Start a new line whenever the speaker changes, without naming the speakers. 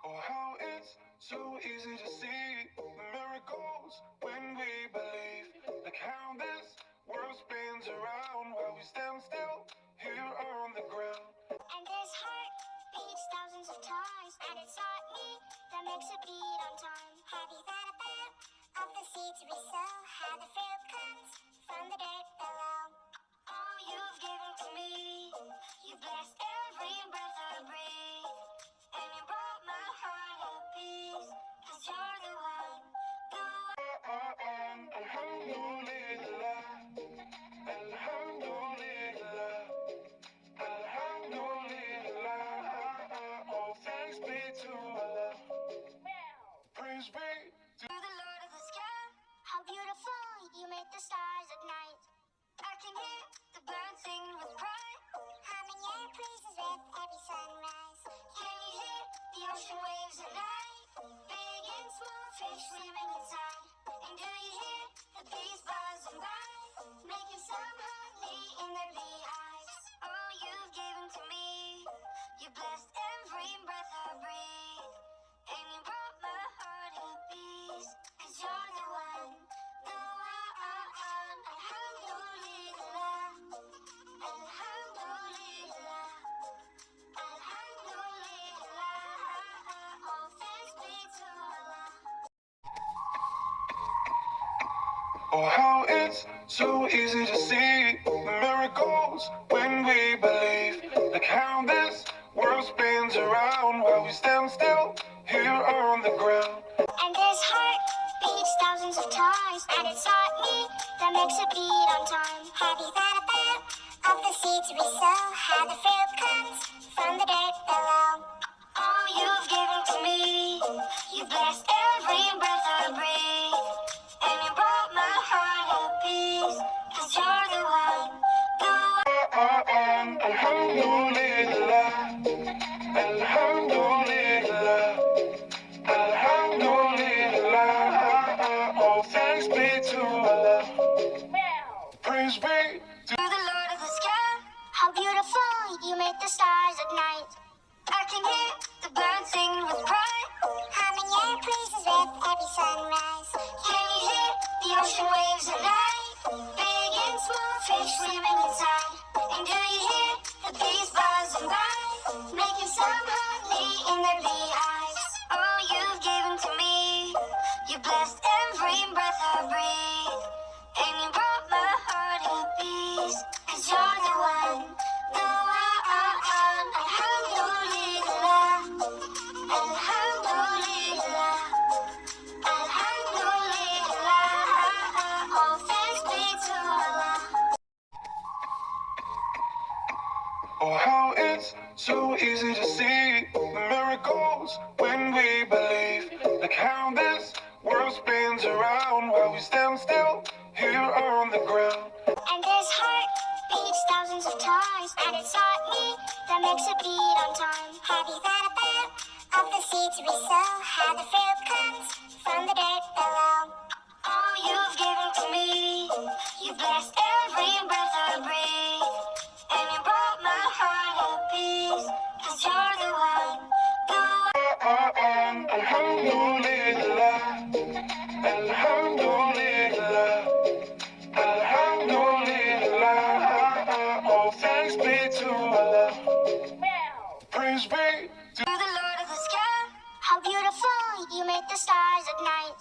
Oh, how it's so easy to see the miracles when we believe. Like how this world spins around while we stand still here on the ground.
And this heart beats thousands of times, and it's not me that makes it beat on time. Have you thought about of the seeds we sow? How the fruit comes from the dirt below. All you've given to me, you blessed every breath I breathe. And you brought my heart a peace, 'cause you're the one, the one.
Alhamdulillah, Alhamdulillah, Alhamdulillah. All thanks be to Allah. Praise be to
the Lord of the sky. How beautiful you make the stars at night. I can hear the birds sing with pride, humming your praises with every sunrise. Can you hear the ocean waves at night? Big and small fish swimming inside. And do you hear the bees buzzing by, making some honey in their beehives? Oh, you've given to me, you blessed every breath I breathe. And you brought my heart a peace, 'cause you're the one, the one. Alhamdulillah, Alhamdulillah, Alhamdulillah. All thanks be to Allah.
Oh, how it's so easy to see the miracles when we believe. Like how this world spins around while we stand still here on the ground.
And this heart beats thousands of times, and it's not me that makes it beat on time. Have you thought about of the seeds we sow? How the fruit comes from the dirt below. All you've given to me, you blessed every breath I breathe. And you brought my heart a peace, 'cause you're the one, the one.
Alhamdulillah, Alhamdulillah, Alhamdulillah. All thanks be to Allah. Praise be to
the Lord of the sky. How beautiful you make the stars at night. I can hear the birds sing with pride, humming your praises with every sunrise. Can you hear the ocean waves at night? Big and small fish swimming inside. And do you hear the bees buzzing by, making some honey in their beehives? Oh, you've given to me, you blessed every breath I breathe. And you brought my heart a peace, 'cause you're the one, the one. Alhamdulillah, Alhamdulillah, Alhamdulillah. All thanks be to Allah.
oh, how it's so easy to see the miracles when we believe. Like how this world spins around while we stand still here on the ground.
And this heart beats thousands of times, and it's not me that makes it beat on time. Have you thought about of the seeds we sow? How the fruit comes from the dirt below. All you've given to me, you blessed every breath I breathe. And you brought my heart a peace, 'cause you're the one, the one.
Alhamdulillah, Alhamdulillah, Alhamdulillah. All thanks be to Allah. Praise be to
the Lord of the sky. How beautiful you make the stars at night.